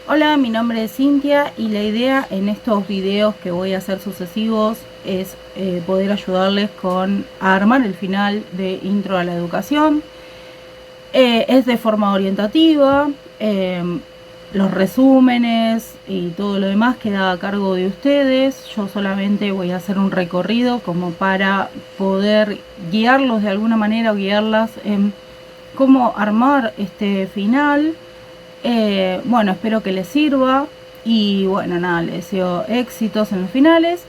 Hola, mi nombre es Cintia y la idea en estos videos que voy a hacer sucesivos es poder ayudarles a armar el final de Intro a la Educación. Es de forma orientativa, los resúmenes y todo lo demás queda a cargo de ustedes. Yo solamente voy a hacer un recorrido como para poder guiarlos de alguna manera o guiarlas en cómo armar este final. Bueno, espero que les sirva y bueno, nada, les deseo éxitos en los finales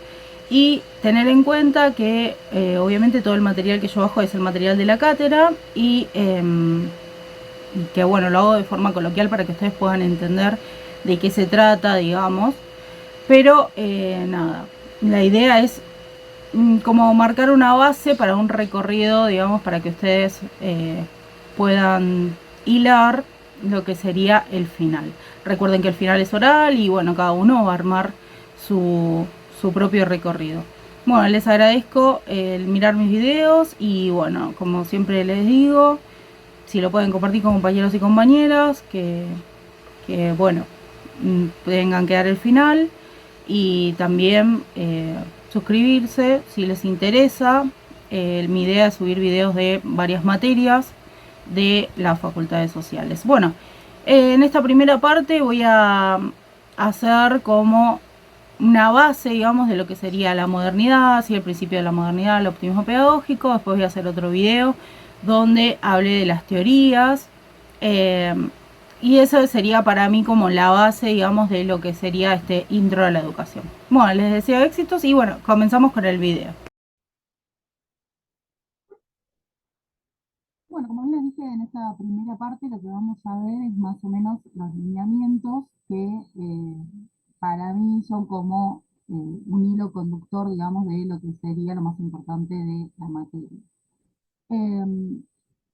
y tener en cuenta que obviamente todo el material que yo bajo es el material de la cátedra y que bueno, lo hago de forma coloquial para que ustedes puedan entender de qué se trata, digamos, pero nada, la idea es como marcar una base para un recorrido, digamos, para que ustedes puedan hilar lo que sería el final. Recuerden que el final es oral y bueno, cada uno va a armar su, su propio recorrido. Bueno, les agradezco el mirar mis videos y bueno, como siempre les digo, si lo pueden compartir con compañeros y compañeras, que bueno, tengan que dar el final y también suscribirse si les interesa. Mi idea es subir videos de varias materias de las facultades sociales. Bueno, en esta primera parte voy a hacer como una base, digamos, de lo que sería la modernidad, así el principio de la modernidad, el optimismo pedagógico. Después voy a hacer otro video donde hable de las teorías. eh, y eso sería para mí como la base, digamos, de lo que sería este intro a la educación. Bueno, les deseo éxitos y bueno, comenzamos con el video. Bueno, como les dije en esta primera parte, lo que vamos a ver es más o menos los lineamientos que para mí son como un hilo conductor, digamos, de lo que sería lo más importante de la materia. Em,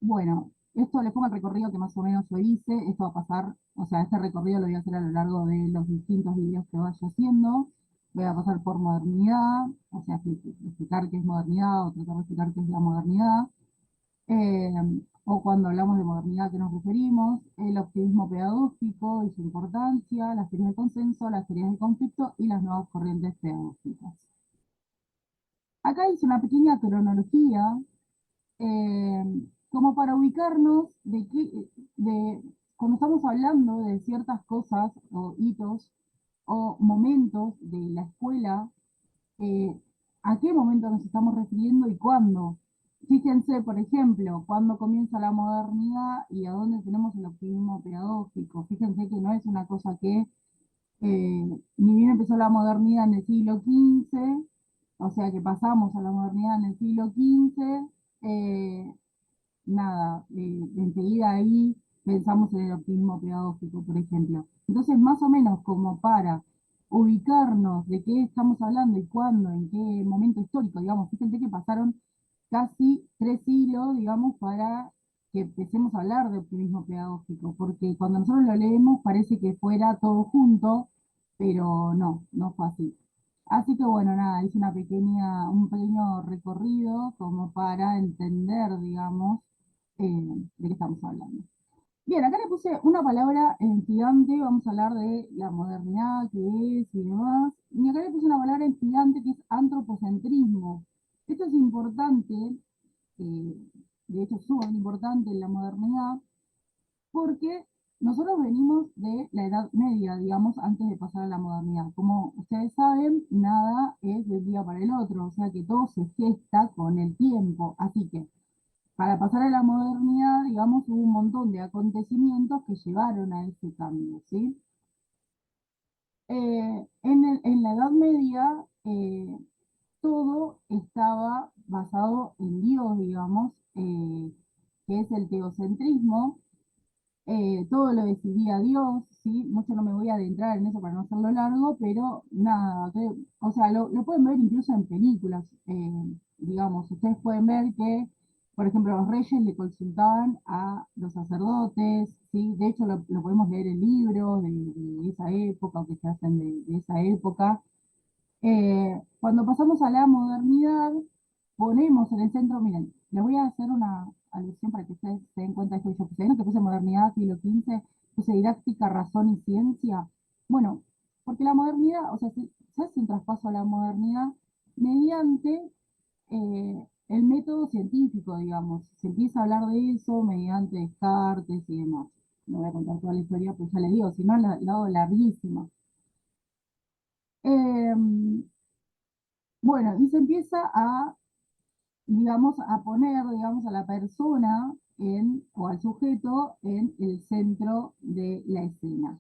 bueno, esto les pongo el recorrido que más o menos yo hice. Esto va a pasar, o sea, este recorrido lo voy a hacer a lo largo de los distintos videos que vaya haciendo. Voy a pasar por modernidad, o sea, explicar qué es modernidad o tratar de explicar qué es la modernidad, eh, o cuando hablamos de modernidad, ¿a qué nos referimos? El optimismo pedagógico y su importancia, las teorías de consenso, las teorías de conflicto y las nuevas corrientes pedagógicas. Acá hice una pequeña cronología eh, como para ubicarnos cuando estamos hablando de ciertas cosas o hitos o momentos de la escuela, eh, a qué momento nos estamos refiriendo y cuándo. Fíjense, por ejemplo, cuándo comienza la modernidad y a dónde tenemos el optimismo pedagógico. Fíjense que no es una cosa que ni bien empezó la modernidad en el siglo XV, o sea que pasamos a la modernidad en el siglo XV, eh, nada, enseguida ahí pensamos en el optimismo pedagógico, por ejemplo. Entonces, más o menos como para ubicarnos de qué estamos hablando y cuándo, en qué momento histórico, digamos, fíjense que pasaron casi 3 siglos, digamos, para que empecemos a hablar de optimismo pedagógico, porque cuando nosotros lo leemos parece que fuera todo junto, pero no, no fue así. Así que bueno, nada, hice un pequeño recorrido como para entender, digamos, de qué estamos hablando. Bien, acá le puse una palabra en gigante, vamos a hablar de la modernidad, qué es y demás. Y acá le puse una palabra en gigante que es antropocentrismo. Esto es importante, eh, de hecho es súper importante en la modernidad, porque nosotros venimos de la Edad Media, digamos, antes de pasar a la modernidad. Como ustedes saben, nada es de un día para el otro, o sea que todo se gesta con el tiempo. Así que para pasar a la modernidad, digamos, hubo un montón de acontecimientos que llevaron a ese cambio, ¿sí? En la Edad Media, todo estaba basado en Dios, digamos, que es el teocentrismo. Todo lo decidía Dios, ¿sí? Mucho no me voy a adentrar en eso para no hacerlo largo, pero nada, o sea, lo pueden ver incluso en películas, digamos, ustedes pueden ver que, por ejemplo, los reyes le consultaban a los sacerdotes, ¿sí? De hecho, lo podemos leer en libros de esa época, o que se hacen de esa época. Cuando pasamos a la modernidad, ponemos en el centro, miren, les voy a hacer una alusión para que ustedes se den cuenta de esto que yo puse. ¿No? Que puse modernidad, siglo XV, puse didáctica, razón y ciencia. Bueno, porque la modernidad, o sea, se hace un traspaso a la modernidad mediante el método científico, digamos. Se empieza a hablar de eso mediante Descartes y demás. No voy a contar toda la historia, pues ya le digo, si no la hago larguísima. Bueno, y se empieza a, digamos, a poner, digamos, a la persona o al sujeto en el centro de la escena.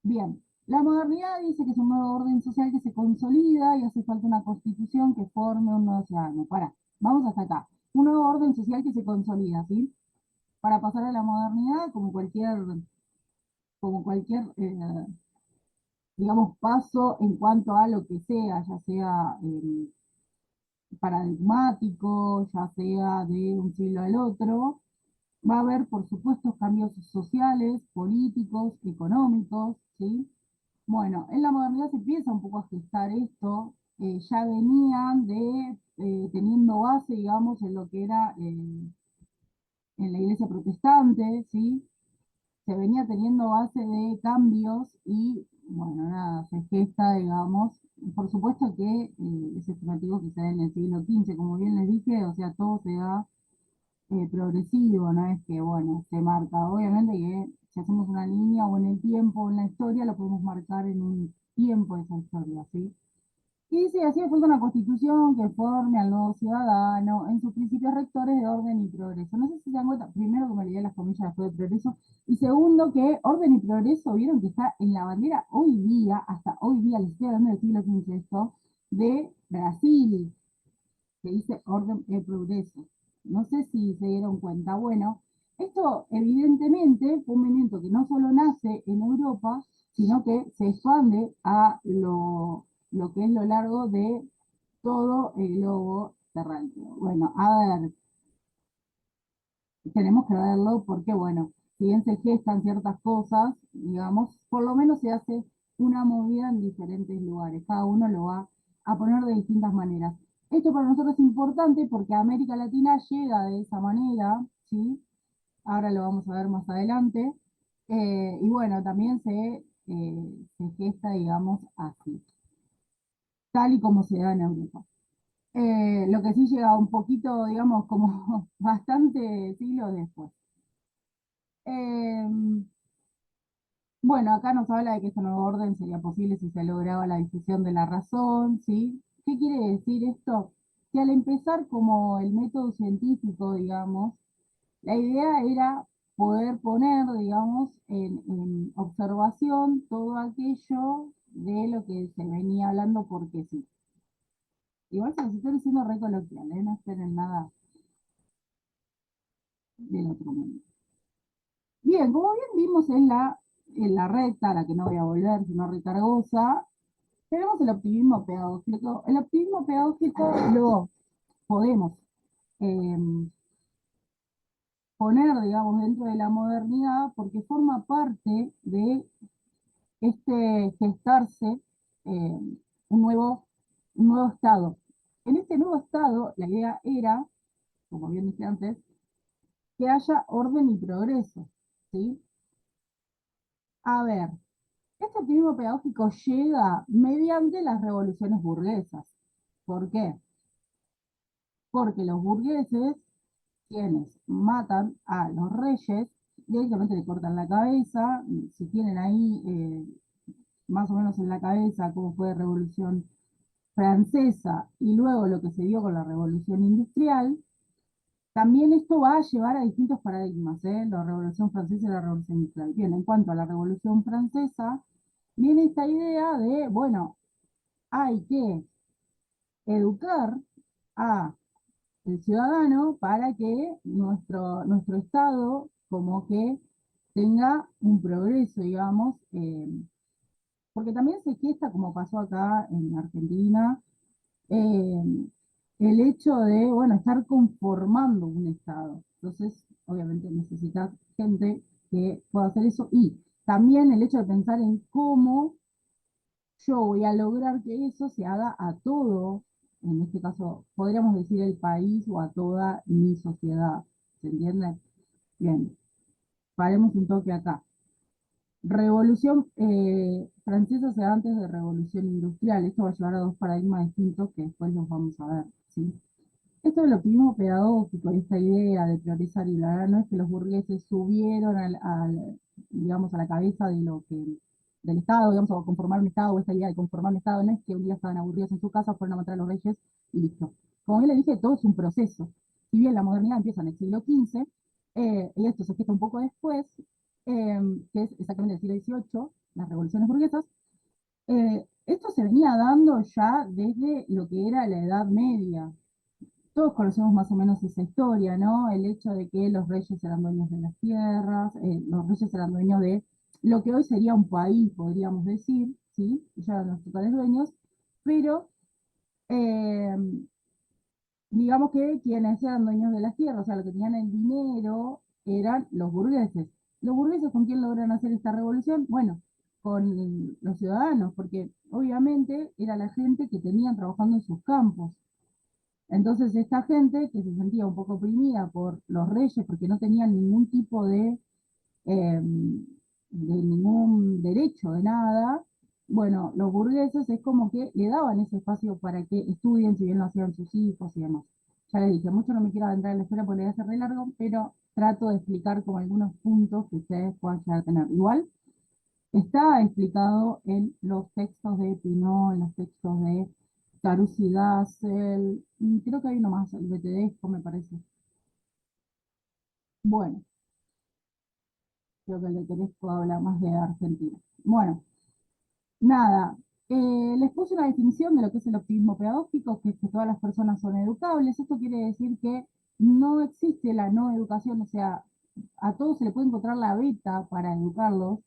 Bien, la modernidad dice que es un nuevo orden social que se consolida y hace falta una constitución que forme un nuevo ciudadano. Vamos hasta acá. Un nuevo orden social que se consolida, ¿sí? Para pasar a la modernidad, como cualquier digamos, paso en cuanto a lo que sea, ya sea paradigmático, ya sea de un siglo al otro, va a haber, por supuesto, cambios sociales, políticos, económicos, ¿sí? Bueno, en la modernidad se empieza un poco a gestar esto, ya venían teniendo base, digamos, en lo que era en la iglesia protestante, ¿sí? Se venía teniendo base de cambios y, bueno, nada, se gesta, digamos, por supuesto que es estimativo que sea en el siglo XV, como bien les dije, o sea, todo se da progresivo, no es que, bueno, se marca. Obviamente que si hacemos una línea o en el tiempo o en la historia, lo podemos marcar en un tiempo de esa historia, ¿sí? Y dice, así falta una constitución que forme al nuevo ciudadano en sus principios rectores de orden y progreso. No sé si se dan cuenta, primero que me leí las comillas después de progreso, y segundo que orden y progreso, vieron que está en la bandera hoy día, hasta hoy día, les estoy hablando del siglo XV esto, de Brasil, que dice orden y progreso. No sé si se dieron cuenta. Bueno, esto evidentemente fue un movimiento que no solo nace en Europa, sino que se expande a lo que es lo largo de todo el globo terráqueo. Bueno, a ver, tenemos que verlo porque, bueno, si bien se gestan ciertas cosas, digamos, por lo menos se hace una movida en diferentes lugares. Cada uno lo va a poner de distintas maneras. Esto para nosotros es importante porque América Latina llega de esa manera, ¿sí? Ahora lo vamos a ver más adelante. Y bueno, también se gesta, digamos, así, tal y como se da en Europa. Lo que sí llega un poquito, digamos, como bastante siglos después. Eh, bueno, acá nos habla de que este nuevo orden sería posible si se lograba la difusión de la razón, ¿sí? ¿Qué quiere decir esto? Que al empezar como el método científico, digamos, la idea era poder poner, digamos, en observación todo aquello de lo que se venía hablando porque sí. Igual se los estoy diciendo re coloquial, ¿eh? No esperen nada del otro mundo. Bien, como bien vimos en la recta, a la que no voy a volver, sino recargosa, tenemos el optimismo pedagógico. El optimismo pedagógico lo podemos eh, poner, digamos, dentro de la modernidad porque forma parte de este gestarse eh, un nuevo, un nuevo estado. En este nuevo estado, la idea era, como bien dije antes, que haya orden y progreso, ¿sí? A ver, este optimismo pedagógico llega mediante las revoluciones burguesas. ¿Por qué? Porque los burgueses, quienes matan a los reyes, directamente le cortan la cabeza. Si tienen ahí más o menos en la cabeza cómo fue la Revolución Francesa y luego lo que se dio con la Revolución Industrial, también esto va a llevar a distintos paradigmas, ¿eh? La Revolución Francesa y la Revolución Industrial. Bien, en cuanto a la Revolución Francesa, viene esta idea de, bueno, hay que educar a el ciudadano para que nuestro Estado como que tenga un progreso, digamos, porque también se gesta, como pasó acá en Argentina, eh, el hecho de, bueno, estar conformando un Estado. Entonces, obviamente necesitas gente que pueda hacer eso y también el hecho de pensar en cómo yo voy a lograr que eso se haga a todo, en este caso podríamos decir el país o a toda mi sociedad. ¿Se entiende? Bien, paremos un toque acá. Revolución francesa se da antes de Revolución Industrial. Esto va a llevar a dos paradigmas distintos que después los vamos a ver, ¿sí? Esto es lo optimismo pedagógico, esta idea de priorizar y la verdad no es que los burgueses subieron digamos, a la cabeza de lo que, del Estado, digamos, a conformar un Estado, o esta idea de conformar un Estado, no es que un día estaban aburridos en su casa, fueron a matar a los reyes y listo. Como bien le dije, todo es un proceso. Si bien la modernidad empieza en el siglo XV, y esto se gesta un poco después, que es exactamente el siglo XVIII, las revoluciones burguesas, esto se venía dando ya desde lo que era la Edad Media. Todos conocemos más o menos esa historia, ¿no? El hecho de que los reyes eran dueños de las tierras, los reyes eran dueños de lo que hoy sería un país, podríamos decir, ¿sí? Ya eran los totales dueños, pero eh, digamos que quienes eran dueños de las tierras, o sea, los que tenían el dinero, eran los burgueses. ¿Los burgueses con quién logran hacer esta revolución? Bueno, con los ciudadanos, porque obviamente era la gente que tenían trabajando en sus campos. Entonces esta gente que se sentía un poco oprimida por los reyes porque no tenían ningún tipo de ningún derecho de nada, bueno, los burgueses es como que le daban ese espacio para que estudien, si bien lo hacían sus hijos y demás. Ya les dije, mucho no me quiero adentrar en la escuela porque le voy a hacer re largo, pero trato de explicar como algunos puntos que ustedes puedan llegar a tener. Igual, está explicado en los textos de Pinot, en los textos de Carusi Gassel, y creo que hay uno más, el de Tedesco, me parece. Bueno, creo que el de Tedesco habla más de Argentina. Bueno, nada, les puse una definición de lo que es el optimismo pedagógico, que es que todas las personas son educables. Esto quiere decir que no existe la no educación, o sea, a todos se le puede encontrar la beta para educarlos.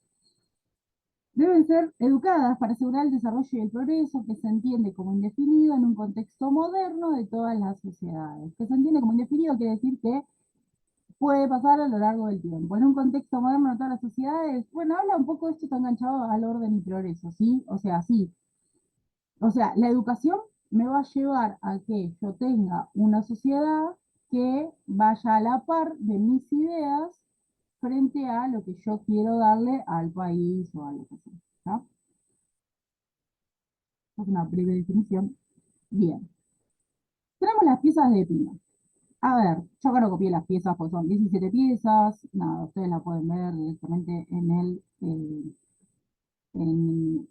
Deben ser educadas para asegurar el desarrollo y el progreso que se entiende como indefinido en un contexto moderno de todas las sociedades. Que se entiende como indefinido quiere decir que puede pasar a lo largo del tiempo. En un contexto moderno de todas las sociedades, bueno, habla un poco, esto está enganchado al orden y progreso, ¿sí? O sea, sí. O sea, la educación me va a llevar a que yo tenga una sociedad que vaya a la par de mis ideas frente a lo que yo quiero darle al país o a lo que sea. ¿No? Es una breve definición. Bien. Tenemos las piezas de pino. A ver, yo acá no copié las piezas porque son 17 piezas. Nada, ustedes la pueden ver directamente en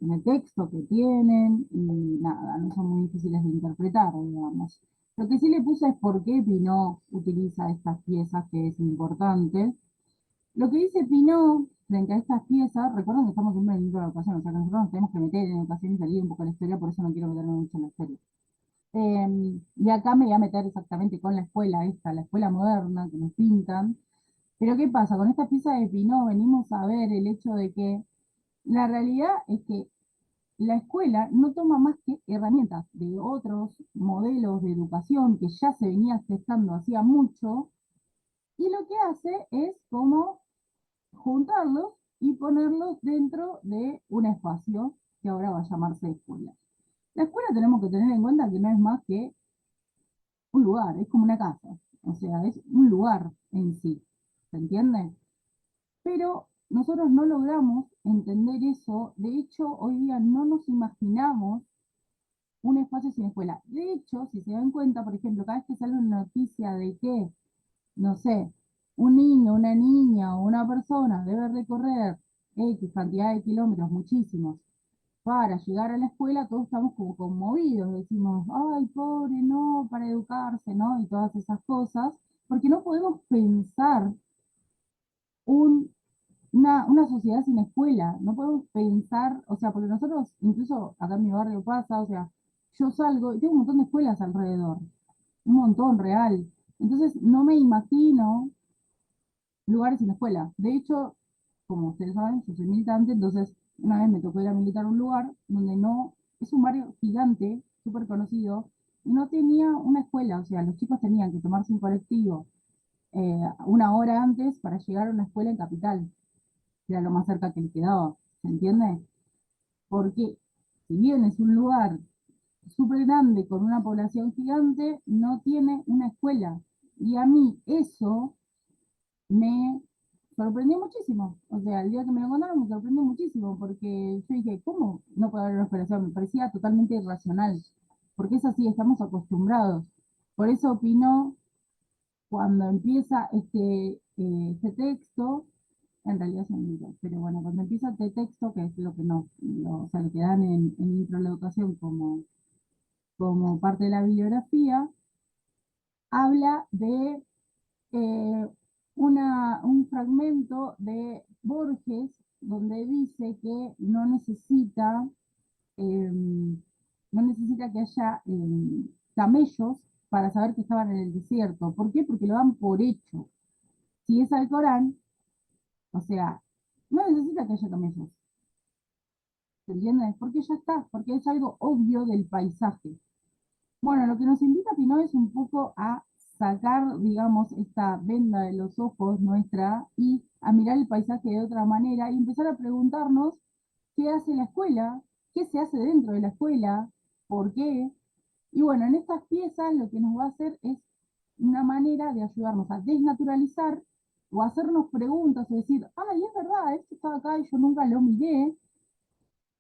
el texto que tienen. Y nada, no son muy difíciles de interpretar, digamos. Lo que sí le puse es por qué Pinot utiliza estas piezas, que es importante. Lo que dice Pinot frente a estas piezas, recuerden que estamos en un libro de educación, o sea que nosotros nos tenemos que meter en educación y salir un poco de la historia, por eso no quiero meterme mucho en la historia. Y acá me voy a meter exactamente con la escuela esta, la escuela moderna que nos pintan. Pero ¿qué pasa? Con esta pieza de Pinot venimos a ver el hecho de que la realidad es que la escuela no toma más que herramientas de otros modelos de educación que ya se venía gestando hacía mucho, y lo que hace es como juntarlos y ponerlos dentro de un espacio que ahora va a llamarse escuela. La escuela tenemos que tener en cuenta que no es más que un lugar, es como una casa, o sea, es un lugar en sí, ¿se entiende? Pero nosotros no logramos entender eso, de hecho, hoy día no nos imaginamos un espacio sin escuela. De hecho, si se dan cuenta, por ejemplo, cada vez que sale una noticia de que, no sé, un niño, una niña o una persona debe recorrer X cantidad de kilómetros, muchísimos, para llegar a la escuela, todos estamos como conmovidos, decimos, ay, pobre, no, para educarse, ¿no? Y todas esas cosas, porque no podemos pensar un, una sociedad sin escuela, no podemos pensar, o sea, porque nosotros, incluso acá en mi barrio pasa, o sea, yo salgo y tengo un montón de escuelas alrededor, un montón real. Entonces, no me imagino lugares sin escuela. De hecho, como ustedes saben, yo soy militante, entonces una vez me tocó ir a militar a un lugar donde no, es un barrio gigante, súper conocido, y no tenía una escuela, o sea, los chicos tenían que tomarse un colectivo una hora antes para llegar a una escuela en Capital, que era lo más cerca que le quedaba, ¿se entiende? Porque si bien es un lugar súper grande con una población gigante, no tiene una escuela. Y a mí eso me sorprendió muchísimo. O sea, el día que me lo contaron me sorprendió muchísimo, porque yo dije, ¿cómo no puede haber una operación? Me parecía totalmente irracional, porque es así, estamos acostumbrados. Por eso opino, cuando empieza este texto, en realidad es un libro, pero bueno, cuando empieza este texto, que es lo que nos, o sea, lo que dan en Intro a la Educación como parte de la bibliografía, habla de eh, un fragmento de Borges donde dice que eh, no necesita que haya camellos para saber que estaban en el desierto. ¿Por qué? Porque lo dan por hecho. Si es al Corán, o sea, no necesita que haya camellos. ¿Se entiende? Porque ya está, porque es algo obvio del paisaje. Bueno, lo que nos invita Pino es un poco a sacar, digamos, esta venda de los ojos nuestra y a mirar el paisaje de otra manera y empezar a preguntarnos qué hace la escuela, qué se hace dentro de la escuela, por qué. Y bueno, en estas piezas lo que nos va a hacer es una manera de ayudarnos a desnaturalizar o hacernos preguntas y decir, ay, es verdad, esto estaba acá y yo nunca lo miré,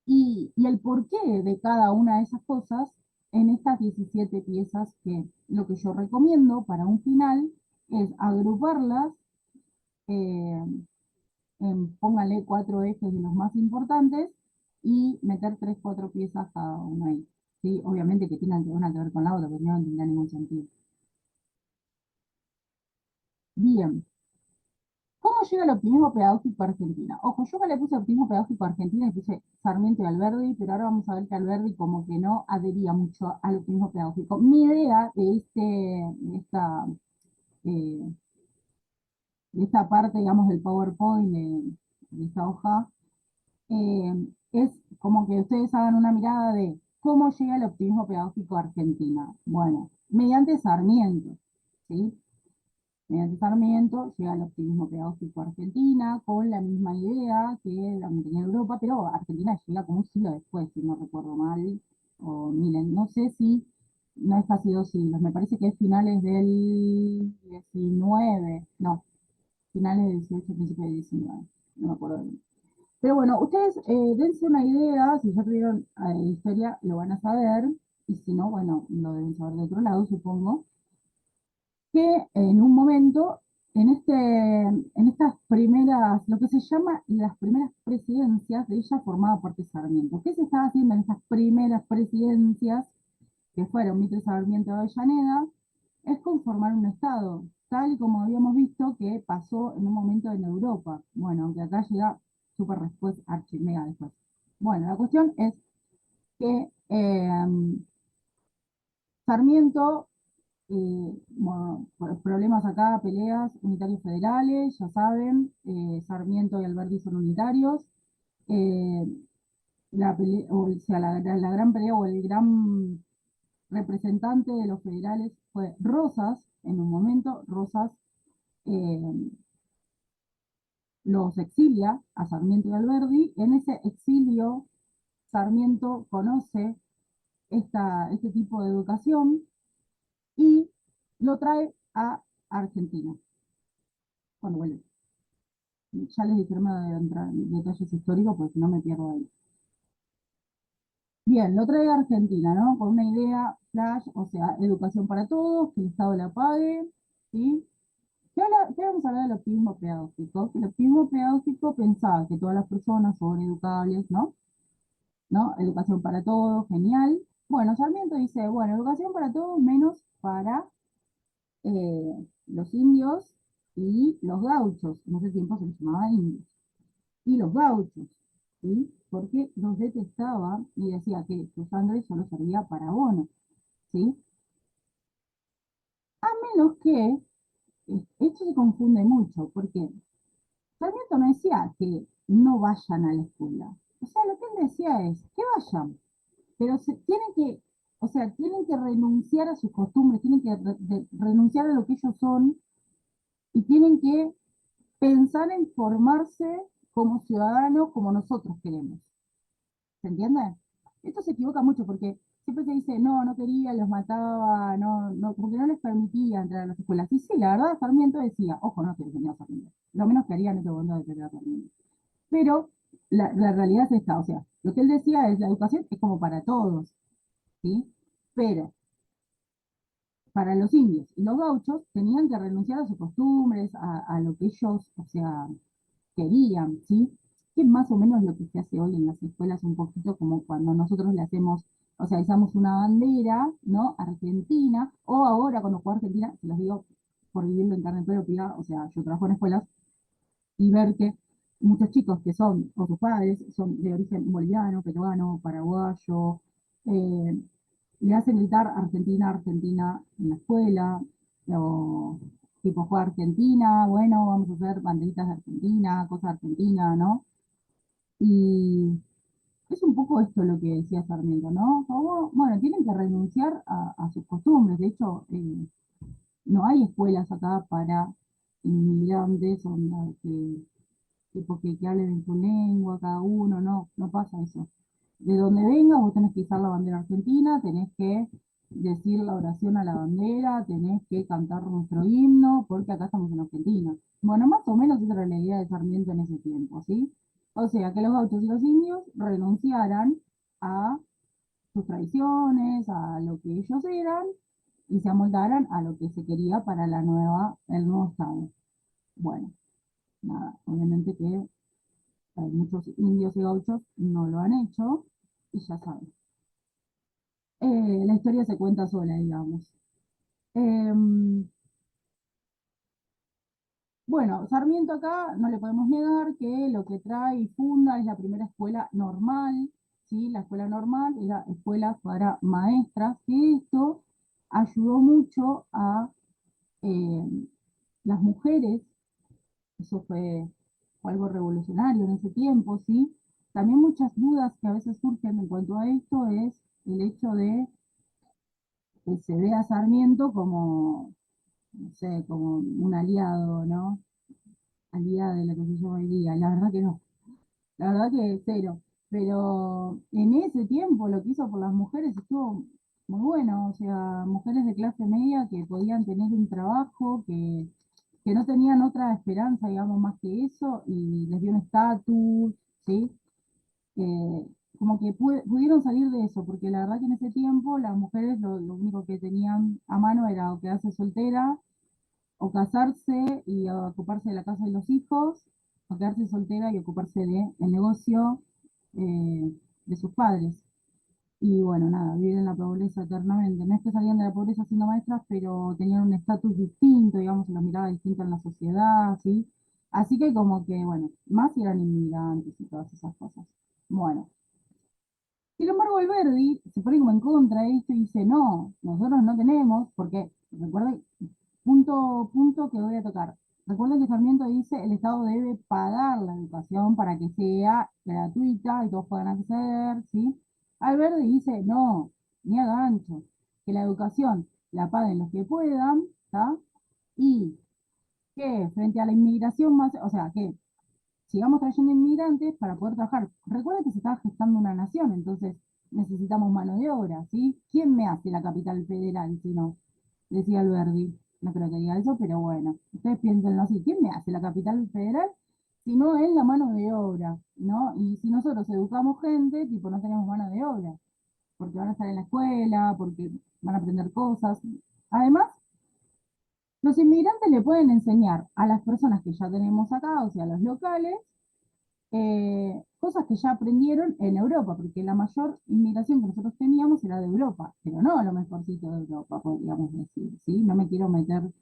y el porqué de cada una de esas cosas en estas 17 piezas, que lo que yo recomiendo para un final es agruparlas, eh, pónganle 4 ejes de los más importantes y meter 3, 4 piezas cada una ahí. ¿Sí? Obviamente que tengan que una que ver con la otra, porque no tendría ningún sentido. Bien, ¿cómo llega el optimismo pedagógico a Argentina? Ojo, yo que le puse optimismo pedagógico a Argentina y puse Sarmiento y Alberdi, pero ahora vamos a ver que Alberdi como que no adhería mucho al optimismo pedagógico. Mi idea eh, de esta parte, digamos, del PowerPoint, de esta hoja, es como que ustedes hagan una mirada de cómo llega el optimismo pedagógico a Argentina. Bueno, mediante Sarmiento, ¿sí? Mediante Sarmiento llega el optimismo pedagógico a Argentina con la misma idea que la tenía Europa, pero Argentina llega como un siglo después, si no recuerdo mal. O miren, no sé si no es casi 2 siglos, me parece que es finales del 19, no, finales del 18, principios del 19, no me acuerdo bien. Pero bueno, ustedes dense una idea, si ya tuvieron historia lo van a saber, y si no, bueno, lo deben saber de otro lado, supongo que en un momento, en estas primeras, lo que se llama las primeras presidencias, de ella formaba parte Sarmiento. ¿Qué se estaba haciendo en estas primeras presidencias, que fueron Mitre, Sarmiento de Avellaneda? Es conformar un Estado, tal y como habíamos visto que pasó en un momento en Europa. Bueno, aunque acá llega súper después, archimega después. Bueno, la cuestión es que Sarmiento, bueno, problemas acá, peleas, unitarios federales, ya saben, Sarmiento y Alberti son unitarios. eh, o sea, la gran pelea o el gran representante de los federales fue Rosas, en un momento, Rosas eh, los exilia a Sarmiento y Alberti. En ese exilio, Sarmiento conoce este tipo de educación y lo trae a Argentina cuando vuelve. Ya les dije, no de entrar en detalles históricos, porque si no me pierdo ahí. Bien, lo trae a Argentina, ¿no? Con una idea flash, o sea, educación para todos, que el Estado la pague, ¿sí? ¿Qué vamos a hablar del optimismo pedagógico? El optimismo pedagógico pensaba que todas las personas son educables, ¿no? ¿No? Educación para todos, genial. Bueno, Sarmiento dice, bueno, educación para todos menos para los indios y los gauchos. En ese tiempo se les llamaba indios. Y los gauchos, ¿sí? Porque los detestaba y decía que su sangre solo servía para abono, ¿sí? A menos que, esto se confunde mucho, porque Sarmiento no decía que no vayan a la escuela. O sea, lo que él decía es que vayan, pero tienen que, o sea, tienen que renunciar a sus costumbres, tienen que renunciar a lo que ellos son y tienen que pensar en formarse como ciudadanos como nosotros queremos. ¿Se entiende? Esto se equivoca mucho porque siempre se dice, no, no quería, los mataba, no, no, porque no les permitía entrar a las escuelas. Y sí, la verdad, Sarmiento decía, ojo, no que tenía Sarmiento, lo menos que haría en este momento de tener Sarmiento. Pero la realidad es esta, o sea, lo que él decía es, la educación es como para todos, ¿sí? Pero para los indios y los gauchos tenían que renunciar a sus costumbres, a lo que ellos, o sea, querían, ¿sí? Que es más o menos lo que se hace hoy en las escuelas, un poquito como cuando nosotros le hacemos, o sea, izamos una bandera, ¿no? Argentina, o ahora cuando juego Argentina, se los digo por vivirlo en carne propia, o sea, yo trabajo en escuelas, y ver que muchos chicos que son, o sus padres, son de origen boliviano, peruano, paraguayo, eh, le hacen gritar Argentina, Argentina en la escuela, o tipo juega Argentina, bueno, vamos a hacer banderitas de Argentina, cosas de Argentina, ¿no? Y es un poco esto lo que decía Sarmiento, ¿no? Como, bueno, tienen que renunciar a sus costumbres. De hecho, no hay escuelas acá para inmigrantes, onda, tipo que hablen en su lengua, cada uno, no, no pasa eso. De donde vengas, vos tenés que izar la bandera argentina, tenés que decir la oración a la bandera, tenés que cantar nuestro himno, porque acá estamos en Argentina. Bueno, más o menos esa era la idea de Sarmiento en ese tiempo, ¿sí? O sea, que los gauchos y los indios renunciaran a sus tradiciones, a lo que ellos eran, y se amoldaran a lo que se quería para el nuevo Estado. Bueno, nada, obviamente que muchos indios y gauchos no lo han hecho, y ya saben. La historia se cuenta sola, digamos. Em, bueno, Sarmiento acá no le podemos negar que lo que trae y funda es la primera escuela normal, ¿sí? La escuela normal era escuela para maestras, que esto ayudó mucho a las mujeres. Eso fue algo revolucionario en ese tiempo, ¿sí? También muchas dudas que a veces surgen en cuanto a esto es el hecho de que se ve a Sarmiento como, no sé, como un aliado, ¿no? Aliado de lo que se llama hoy día. La verdad que no, la verdad que cero. Pero en ese tiempo lo que hizo por las mujeres estuvo muy bueno, o sea, mujeres de clase media que podían tener un trabajo, que no tenían otra esperanza, digamos, más que eso, y les dio un estatus, ¿sí? Eh, Como que pudieron salir de eso, porque la verdad que en ese tiempo las mujeres lo único que tenían a mano era o quedarse soltera, o casarse y ocuparse de la casa de los hijos, o quedarse soltera y ocuparse del negocio eh, de sus padres. Y bueno, nada, vivir en la pobreza eternamente. No es que salían de la pobreza siendo maestras, pero tenían un estatus distinto, digamos, se los miraba distinto en la sociedad, ¿sí? Así que como que, bueno, más si eran inmigrantes y todas esas cosas. Bueno, sin embargo, Alberdi se pone como en contra de esto y dice, no, nosotros no tenemos, porque, recuerden, punto que voy a tocar. Recuerden que Sarmiento dice, el Estado debe pagar la educación para que sea gratuita y todos puedan acceder, ¿sí? Alberdi dice, no, ni a gancho, que la educación la paguen los que puedan, ¿está? Y que frente a la inmigración más, o sea, que sigamos trayendo inmigrantes para poder trabajar. Recuerda que se está gestando una nación, entonces necesitamos mano de obra, ¿sí? ¿Quién me hace la capital federal si no? Decía Alberdi. No creo que diga eso, pero bueno, ustedes piénsenlo así. ¿Quién me hace la capital federal si no es la mano de obra, ¿no? Y si nosotros educamos gente, tipo, no tenemos mano de obra, porque van a estar en la escuela, porque van a aprender cosas. Además, los inmigrantes le pueden enseñar a las personas que ya tenemos acá, o sea, a los locales, cosas que ya aprendieron en Europa, porque la mayor inmigración que nosotros teníamos era de Europa, pero no lo mejorcito de Europa, podríamos decir, ¿sí? No me quiero meter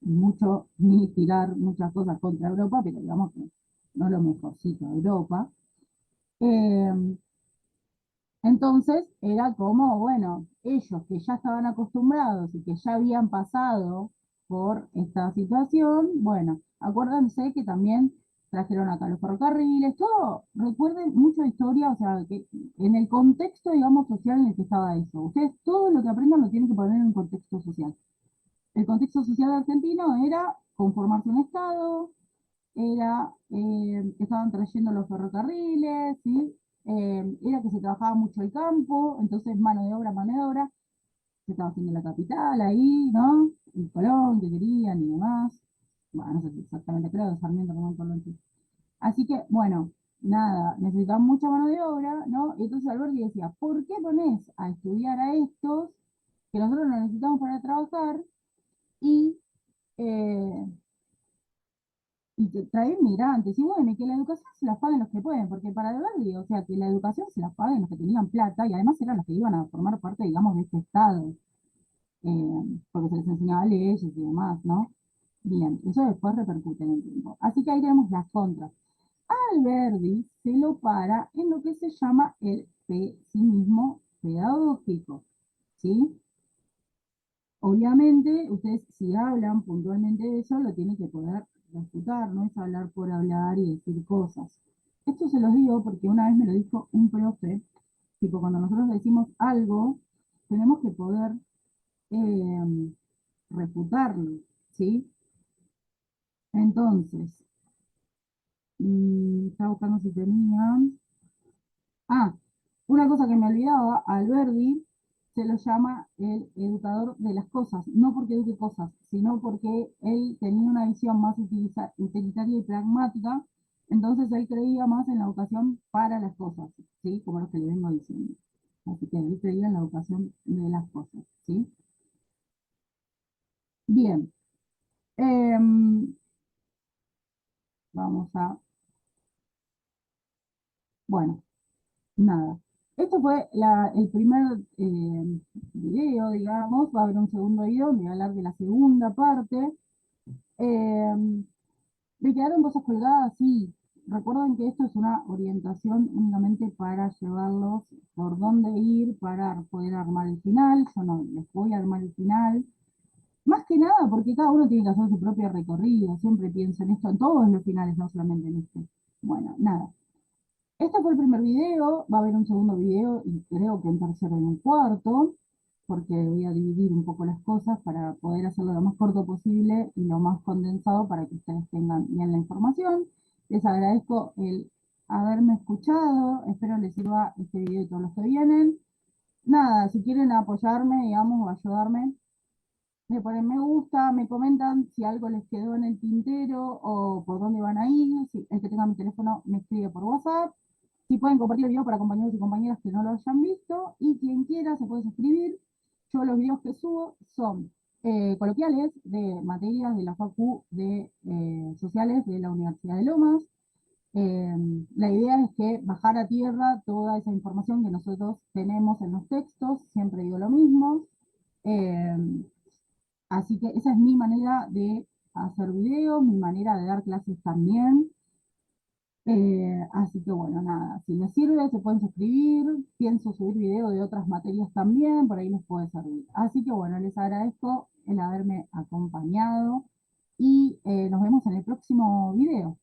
mucho ni tirar muchas cosas contra Europa, pero digamos que no lo mejorcito de Europa. Eh, entonces era como, bueno, ellos que ya estaban acostumbrados y que ya habían pasado por esta situación, bueno, acuérdense que también trajeron acá los ferrocarriles, todo, recuerden mucho de historia, o sea, que en el contexto, digamos, social en el que estaba eso. Ustedes todo lo que aprendan lo tienen que poner en un contexto social. El contexto social argentino era conformarse un Estado, era que estaban trayendo los ferrocarriles, ¿sí? era que se trabajaba mucho el campo, entonces mano de obra, se estaba haciendo la capital ahí, ¿no? El Colón que querían y demás. Bueno, no sé si exactamente creo, Sarmiento como el Colón. Sí. Así que, bueno, nada, necesitaban mucha mano de obra, ¿no? Y entonces Alberti decía, ¿por qué pones a estudiar a estos que nosotros lo necesitamos para trabajar y, eh, y que traer migrantes? Y bueno, y que la educación se la paguen los que pueden, porque para Alberti, o sea, que la educación se la paguen los que tenían plata y además eran los que iban a formar parte, digamos, de este Estado, porque se les enseñaba leyes y demás, ¿no? Bien, eso después repercute en el tiempo. Así que ahí tenemos las contras. Alberdi se lo para en lo que se llama el pesimismo pedagógico, ¿sí? Obviamente, ustedes si hablan puntualmente de eso, lo tienen que poder refutar, no es hablar por hablar y decir cosas. Esto se los digo porque una vez me lo dijo un profe, tipo cuando nosotros decimos algo, tenemos que poder eh, refutarlo, ¿sí? Entonces, estaba buscando si tenía... Ah, una cosa que me olvidaba, Alberdi se lo llama el educador de las cosas, no porque eduque cosas, sino porque él tenía una visión más utilitaria y pragmática, entonces él creía más en la educación para las cosas, ¿sí? Como lo que le vengo diciendo. Así que él creía en la educación de las cosas, ¿sí? Bien, em, vamos a, bueno, nada. Esto fue el primer video, digamos. Va a haber un segundo video donde voy a hablar de la segunda parte. Eh, ¿Me quedaron cosas colgadas? Sí. Recuerden que esto es una orientación únicamente para llevarlos por dónde ir para poder armar el final. Yo no les voy a armar el final. Más que nada porque cada uno tiene que hacer su propio recorrido. Siempre pienso en esto, en todos los finales, no solamente en este. Bueno, nada. Este fue el primer video, va a haber un segundo video y creo que un tercero y un cuarto, porque voy a dividir un poco las cosas para poder hacerlo lo más corto posible y lo más condensado para que ustedes tengan bien la información. Les agradezco el haberme escuchado, espero les sirva este video y todos los que vienen. Nada, si quieren apoyarme, digamos, o ayudarme, me ponen me gusta, me comentan si algo les quedó en el tintero o por dónde van a ir. Si el que tenga mi teléfono me escribe por WhatsApp. Si pueden compartir el video para compañeros y compañeras que no lo hayan visto. Y quien quiera se puede suscribir. Yo los videos que subo son coloquiales de materias de la Facu de Sociales de la Universidad de Lomas. Eh, la idea es que bajar a tierra toda esa información que nosotros tenemos en los textos. Siempre digo lo mismo. Eh, Así que esa es mi manera de hacer videos, mi manera de dar clases también. Así que bueno, nada, si les sirve se pueden suscribir, pienso subir videos de otras materias también, por ahí les puede servir. Así que bueno, les agradezco el haberme acompañado y nos vemos en el próximo video.